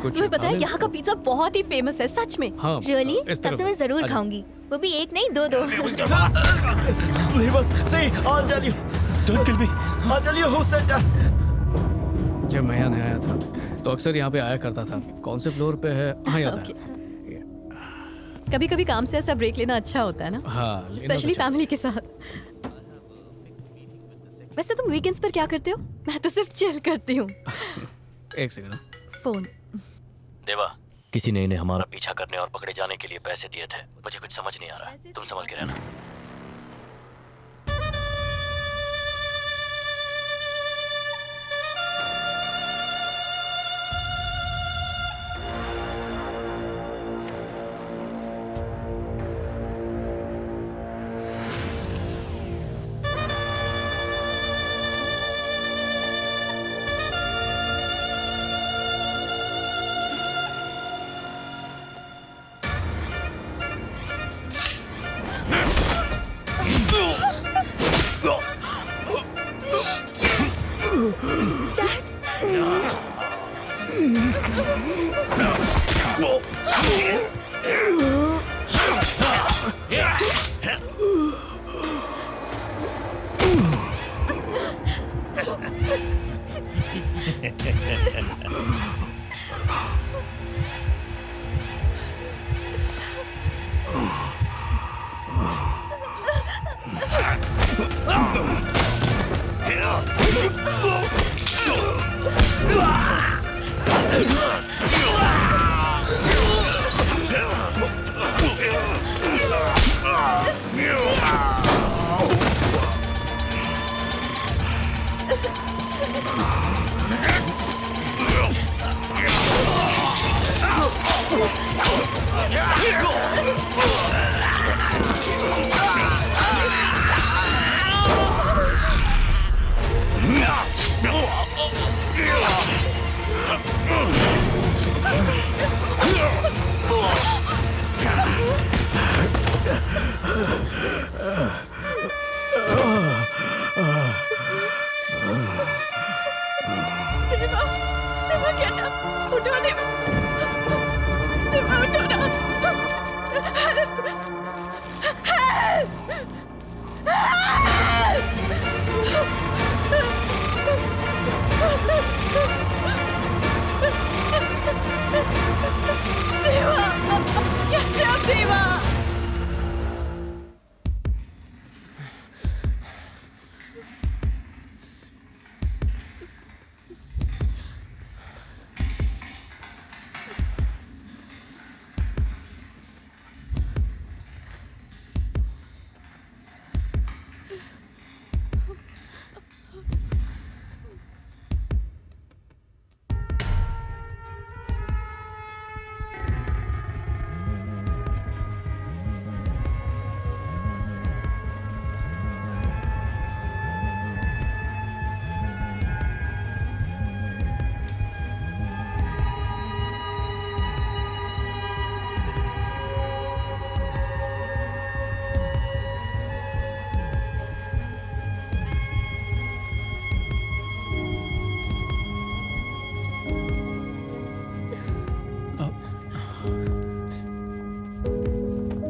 कुछ तुम्हें पता है खा ले। यहाँ का पिज्जा बहुत ही फेमस है, सच में। हाँ रियली? इस तब तरफ तो मैं जरूर आ जाओ। खाऊंगी, वो भी एक नहीं दो दो। Leave us. See, I'll tell you. Don't kill me. I'll tell you who sent us. जब मैं यहाँ नया आया था तो अक्सर यहाँ पे आया करता था। कौन से फ्लोर पे है? हाँ याद ओके। है। कभी कभी काम से ऐसा ब्रेक लेना अच्छा होता है ना, हाँ लेना तो स्पेशली चाहिए। फैमिली के साथ। वैसे तुम वीकेंड्स पर क्या करते हो? मैं तो सिर्फ चिल करती हूँ। एक सेकंड। फोन। देवा, किसी ने इन्हें हमारा पीछा करने और पकड़े जाने के लिए पैसे दिए थे। मुझे कुछ समझ नहीं आ रहा, तुम संभल के रहना।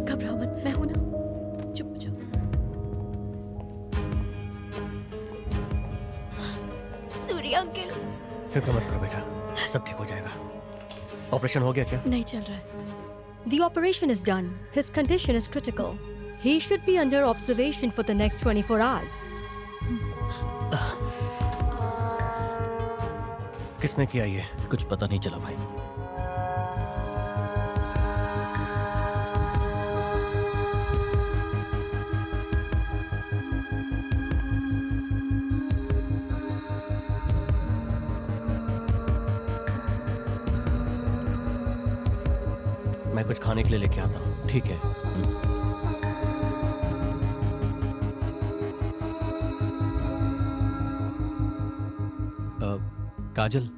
घबराओ मत, मैं हूं ना, चुप हो जाओ। सूर्य अंकल, फिक्र मत करो बेटा, सब ठीक हो जाएगा। ऑपरेशन हो गया क्या? नहीं चल रहा है। The operation is done. His condition is critical. He should be under observation for the next 24 hours. किसने किया ये? कुछ पता नहीं चला भाई। मैं कुछ खाने के लिए लेके आता हूँ। ठीक है। काजल,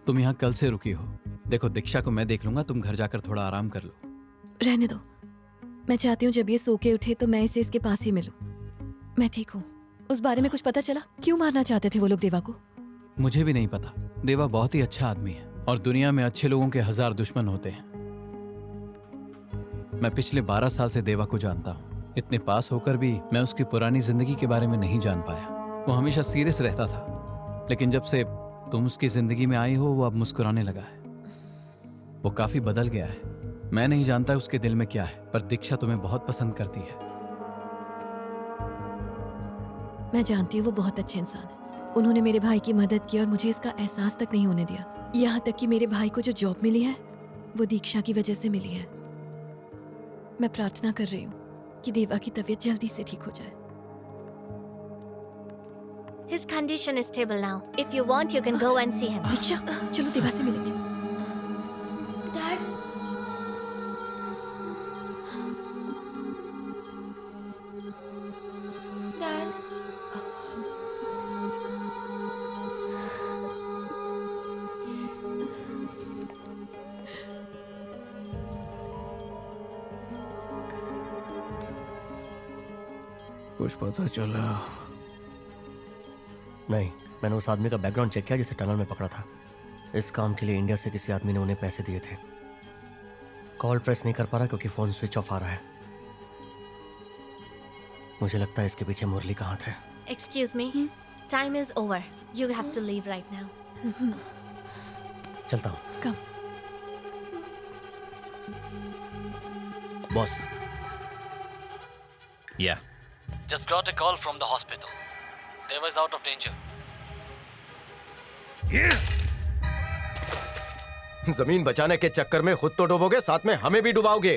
तुम यहाँ कल से रुकी हो। देखो दीक्षा को मैं देख लूंगा, तुम घर जाकर थोड़ा आराम कर लो। रहने दो, मैं चाहती हूँ जब ये सो के उठे तो मैं इसे इसके पास ही मिलूं। मैं ठीक हूँ। उस बारे में कुछ पता चला? क्यों मारना चाहते थे वो लोग देवा को? मुझे भी नहीं पता। देवा बहुत ही अच्छा आदमी है। और दुनिया में अच्छे लोगों के 1000 दुश्मन होते हैं। मैं पिछले 12 साल से देवा को जानता हूँ। इतने पास होकर भी मैं उसकी पुरानी जिंदगी के बारे में नहीं जान पाया। वो हमेशा सीरियस रहता था, लेकिन जब से तुम उसकी जिंदगी में आई हो वो अब मुस्कुराने लगा है। वो काफी बदल गया है। मैं नहीं जानता उसके दिल में क्या है, पर दीक्षा तुम्हें बहुत पसंद करती है। मैं जानती हूँ वो बहुत अच्छे इंसान है। उन्होंने मेरे भाई की मदद की और मुझे इसका एहसास तक नहीं होने दिया। यहाँ तक कि मेरे भाई को जो जॉब मिली है वो दीक्षा की वजह से मिली है। मैं प्रार्थना कर रही हूँ कि देवा की तबीयत जल्दी से ठीक हो जाए। His condition is stable now. If you want, you can go and see him. दीक्षा, चलो देवा से मिलेंगे। Dad. Dad. कुछ पता चला? नहीं, मैंने उस आदमी का बैकग्राउंड चेक किया जिसे टनल में पकड़ा था। इस काम के लिए इंडिया से किसी आदमी ने उन्हें पैसे दिए थे। कॉल प्रेस नहीं कर पा रहा क्योंकि फोन स्विच ऑफ आ रहा है। मुझे लगता है इसके पीछे मुरली कहाँ थे। Excuse me. Time is over. You have to leave right now. चलता हूँ। Come. Boss, Yeah. Just got a call from the hospital. Deva is out of danger. जमीन बचाने के चक्कर में खुद तो डूबोगे, साथ में हमें भी डुबाओगे।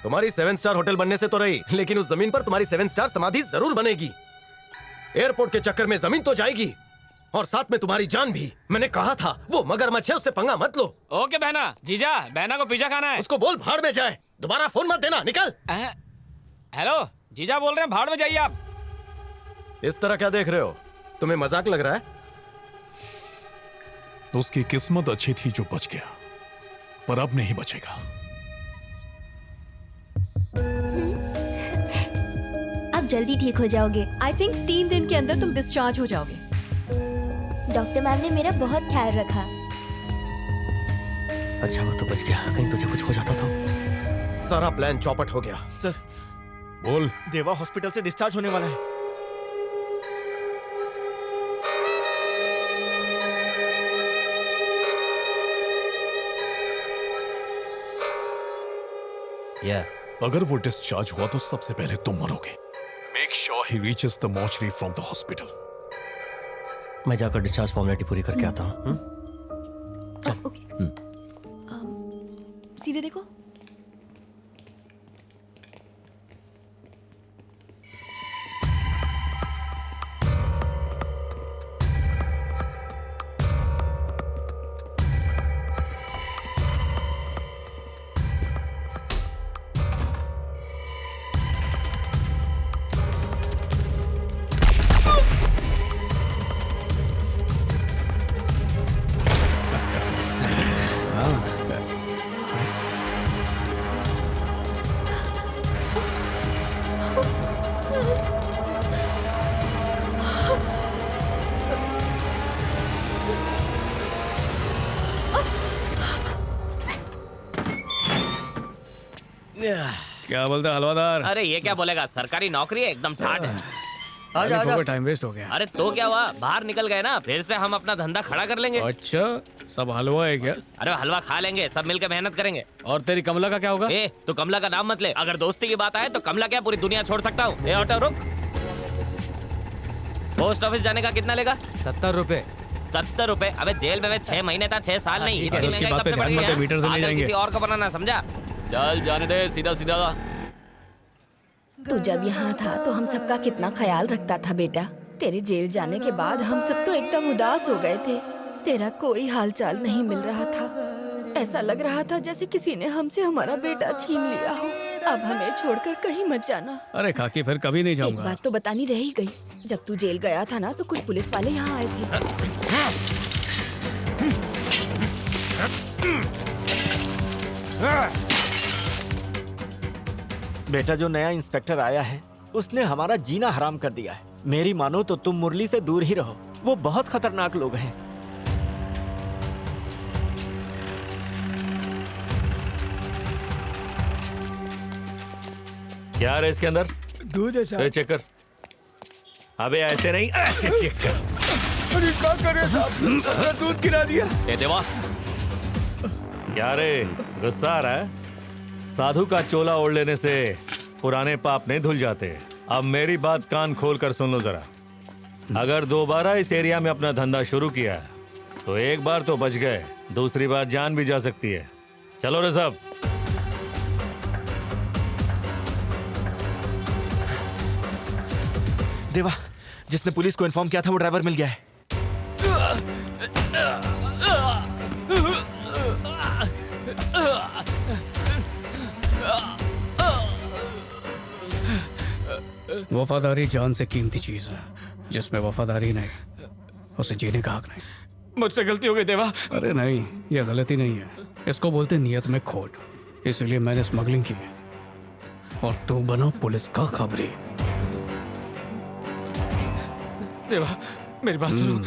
तुम्हारी 7 स्टार होटल बनने से तो रही, लेकिन उस जमीन पर तुम्हारी 7 स्टार समाधि जरूर बनेगी। एयरपोर्ट के चक्कर में जमीन तो जाएगी और साथ में तुम्हारी जान भी। मैंने कहा था वो मगरमच्छ है, उससे पंगा मत लो। ओके बहना, जीजा बहना को पिज्जा खाना है। उसको बोल भाड़ में जाए, दोबारा फोन मत देना, निकल। हेलो, जीजा बोल रहे हैं भाड़ में जाइए आप। इस तरह क्या देख रहे हो? तुम्हें मजाक लग रहा है? उसकी किस्मत अच्छी थी जो बच गया, पर अब नहीं बचेगा। अब जल्दी ठीक हो जाओगे। आई थिंक 3 दिन के अंदर तुम डिस्चार्ज हो जाओगे। डॉक्टर मैम ने मेरा बहुत ख्याल रखा। अच्छा वो तो बच गया, कहीं तुझे कुछ हो जाता तो। सारा प्लान चौपट हो गया। सर, बोल। देवा हॉस्पिटल से डिस्चार्ज होने वाला है। अगर वो डिस्चार्ज हुआ तो सबसे पहले तुम मरोगे। Make sure he reaches the mortuary from the hospital. मैं जाकर डिस्चार्ज फॉर्मेलिटी पूरी करके आता हूँ। ओके। सीधे देखो। क्या बोलता हलवादार? अरे ये क्या बोलेगा, सरकारी नौकरी है, एकदम ठाट है। आजा टाइम वेस्ट हो गया। अरे तो क्या हुआ, बाहर निकल गए ना, फिर से हम अपना धंधा खड़ा कर लेंगे। अच्छा, सब हलवा है क्या? अरे हलवा खा लेंगे, सब मिलकर मेहनत करेंगे। और तेरी कमला का क्या होगा? ए, तू कमला का नाम मत ले। अगर दोस्ती की बात आए तो कमला क्या पूरी दुनिया छोड़ सकता हूँ। ए ऑटो रुक। पोस्ट ऑफिस जाने का कितना लेगा? 70 रुपए। 70 रुपए? अबे जेल में 6 महीने था, 6 साल नहीं। ठीक है, उसके बाद पे ध्यान मत दे, मीटर से ले जाएंगे। किसी और को बनाना, समझा? चल जाने दे, सीधा सीधा। तू जब यहाँ था तो हम सबका कितना ख्याल रखता था बेटा। तेरे जेल जाने के बाद हम सब तो एकदम उदास हो गए थे। तेरा कोई हालचाल नहीं मिल रहा था। ऐसा लग रहा था जैसे किसी ने हमसे हमारा बेटा छीन लिया हो। अब हमें छोड़कर कहीं मत जाना। अरे खाकी, फिर कभी नहीं एक जाऊंगा। बात तो बतानी रह ही गई। जब तू जेल गया था ना तो कुछ पुलिस वाले यहाँ आए थे। बेटा, जो नया इंस्पेक्टर आया है उसने हमारा जीना हराम कर दिया है। मेरी मानो तो तुम मुरली से दूर ही रहो, वो बहुत खतरनाक लोग हैं। क्या है इसके अंदर? दूध है साहब। चेक कर। अबे ऐसे नहीं, ऐसे चेक कर। अरे क्या करे साहब, दूध गिरा दिया। ए देवा, क्या रे गुस्सा आ रहा है? साधु का चोला ओढ़ लेने से पुराने पाप नहीं धुल जाते। अब मेरी बात कान खोल कर सुन लो जरा। अगर दोबारा इस एरिया में अपना धंधा शुरू किया तो एक बार तो बच गए, दूसरी बार जान भी जा सकती है। चलो रे साहब। देवा, जिसने पुलिस को इन्फॉर्म किया था वो ड्राइवर मिल गया है। वफादारी जान से कीमती चीज है, जिसमें वफादारी नहीं उसे जीने का हक नहीं। मुझसे गलती हो गई देवा। अरे नहीं, यह गलती नहीं है, इसको बोलते नियत में खोट। इसलिए मैंने स्मगलिंग की और तू बना पुलिस का खबरी। देवा मेरी बात सुनो।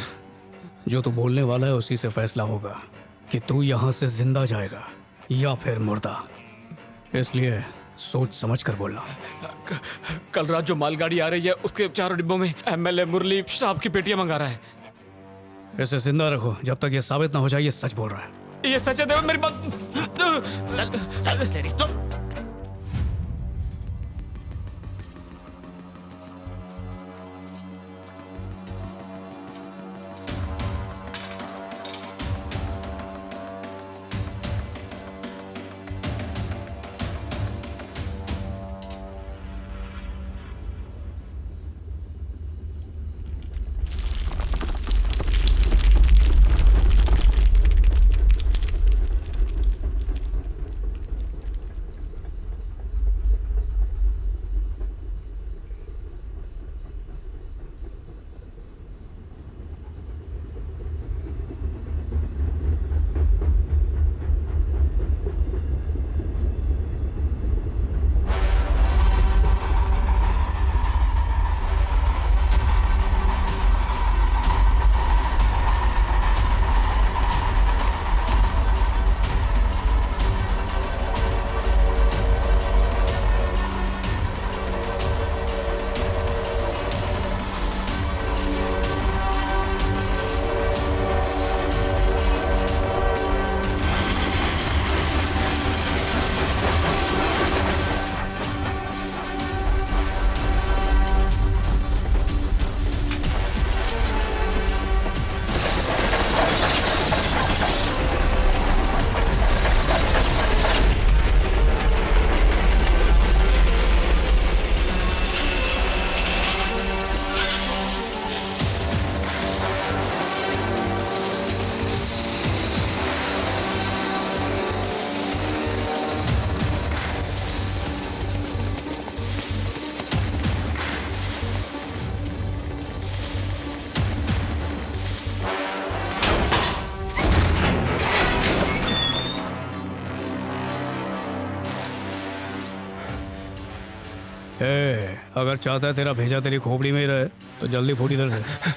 जो तू बोलने वाला है उसी से फैसला होगा कि तू यहाँ से जिंदा जाएगा या फिर मुर्दा। इसलिए सोच समझ कर बोलना। कल रात जो मालगाड़ी आ रही है उसके 4 डिब्बों में एमएलए मुरली शराब की पेटियां मंगा रहा है। इसे जिंदा रखो जब तक ये साबित ना हो जाए ये सच बोल रहा है। ये सच है देवा, मेरी बात। चल तेरी चुप। अगर चाहता है तेरा भेजा तेरी खोपड़ी में ही रहे तो जल्दी फूट इधर से। मैंने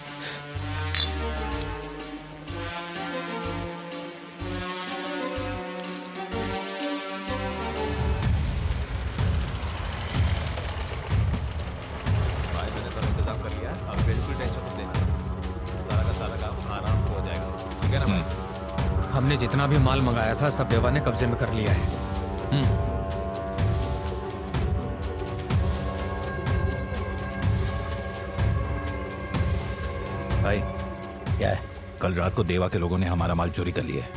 सब इंतजाम कर लिया, अब बिल्कुल टेंशन मत लेना, सारा का सारा काम आराम से हो जाएगा, ठीक है ना भाई? हमने जितना भी माल मंगाया था सब देवा ने कब्जे में कर लिया है। भाई क्या है? कल रात को देवा के लोगों ने हमारा माल चोरी कर लिया है।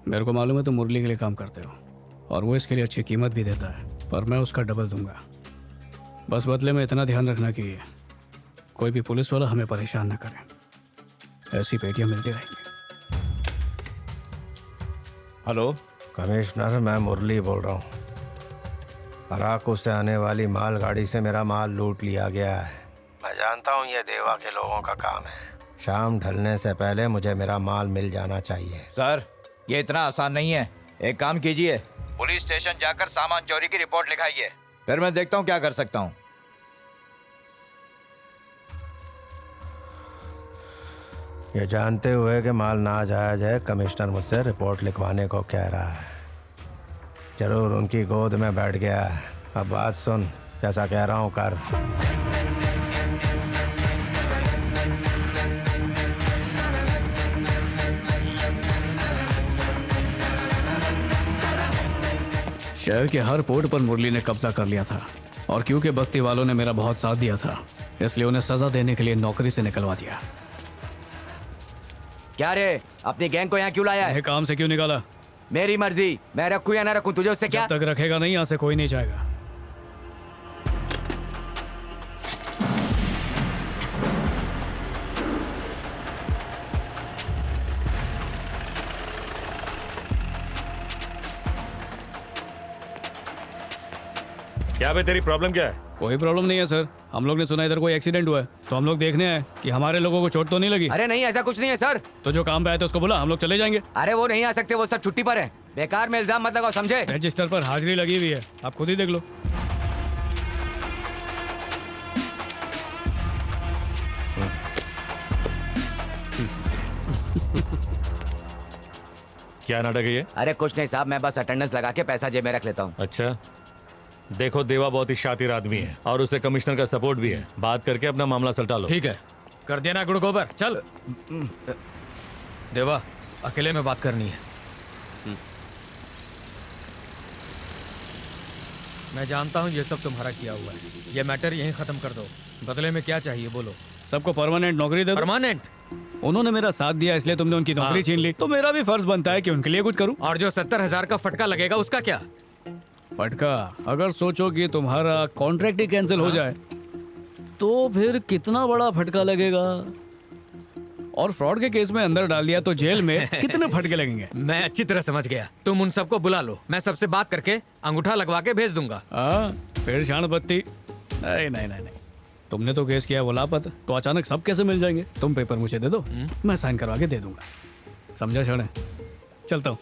मेरे को मालूम है तुम मुरली के लिए काम करते हो और वो इसके लिए अच्छी कीमत भी देता है, पर मैं उसका डबल दूंगा। बस बदले में इतना ध्यान रखना कि कोई भी पुलिस वाला हमें परेशान न करे। ऐसी पेटियां मिलती रहेंगी। हेलो कमिश्नर, मैं मुरली बोल रहा हूँ। अराकू से आने वाली मालगाड़ी से मेरा माल लूट लिया गया है। मैं जानता हूँ ये देवा के लोगों का काम है। शाम ढलने से पहले मुझे मेरा माल मिल जाना चाहिए। सर, ये इतना आसान नहीं है। एक काम कीजिए, पुलिस स्टेशन जाकर सामान चोरी की रिपोर्ट लिखाइए, फिर मैं देखता हूँ क्या कर सकता हूँ। ये जानते हुए कि माल नाजायज है, कमिश्नर मुझसे रिपोर्ट लिखवाने को कह रहा है। जरूर उनकी गोद में बैठ गया है। अब बात सुन, जैसा कह रहा हूँ कर। शहर के हर पोर्ट पर मुरली ने कब्जा कर लिया था, और क्योंकि बस्ती वालों ने मेरा बहुत साथ दिया था, इसलिए उन्हें सजा देने के लिए नौकरी से निकलवा दिया। क्या रे, अपनी गैंग को यहाँ क्यों लाया है? काम से क्यों निकाला? मेरी मर्जी, मैं रखूं या ना रखूं, तुझे उससे क्या? जब तक रखेगा नहीं, यहाँ से कोई नहीं जाएगा। क्या बे, तेरी प्रॉब्लम क्या है? कोई प्रॉब्लम नहीं है सर, हम लोग ने सुना इधर कोई एक्सीडेंट हुआ है, तो हम लोग देखने आए कि हमारे लोगों को चोट तो नहीं लगी। अरे नहीं, ऐसा कुछ नहीं है सर। तो जो काम पे आए थे उसको बोला, हम लोग चले जाएंगे। अरे वो नहीं आ सकते, वो सब छुट्टी पर है। बेकार में इल्जाम मत लगाओ, समझे? रजिस्टर पर हाजिरी लगी हुई है, आप खुद ही देख लो। क्या नाटक है ये? अरे कुछ नहीं साहब, मैं बस अटेंडेंस लगा के पैसा जेब में रख लेता हूँ। अच्छा, देखो देवा बहुत ही शातिर आदमी है और उसे कमिश्नर का सपोर्ट भी है। बात करके अपना मामला सलटा लो। ठीक है, कर देना गुड़ गोबर। चल देवा, अकेले में बात करनी है। मैं जानता हूँ ये सब तुम्हारा किया हुआ है। ये मैटर यहीं खत्म कर दो। बदले में क्या चाहिए बोलो? सबको परमानेंट नौकरी दे दो। परमानेंट? उन्होंने मेरा साथ दिया इसलिए तुमने उनकी नौकरी छीन ली, तो मेरा भी फर्ज बनता है कि उनके लिए कुछ करूं। और जो 70,000 का फटका लगेगा उसका क्या? फटका? अगर सोचो कि तुम्हारा कॉन्ट्रैक्ट ही कैंसिल हो जाए तो फिर कितना बड़ा फटका लगेगा। और फ्रॉड के केस में अंदर डाल दिया तो जेल में कितने फटके लगेंगे। मैं अच्छी तरह समझ गया। तुम उन सबको बुला लो, मैं सबसे बात करके अंगूठा लगवा के भेज दूंगा। फिर शान बत्ती। नहीं नहीं नहीं नहीं, तुमने तो केस किया वो लापता, तो अचानक सब कैसे मिल जाएंगे? तुम पेपर मुझे दे दो, मैं साइन करवा के दे दूंगा। समझा क्षण? चलता हूँ।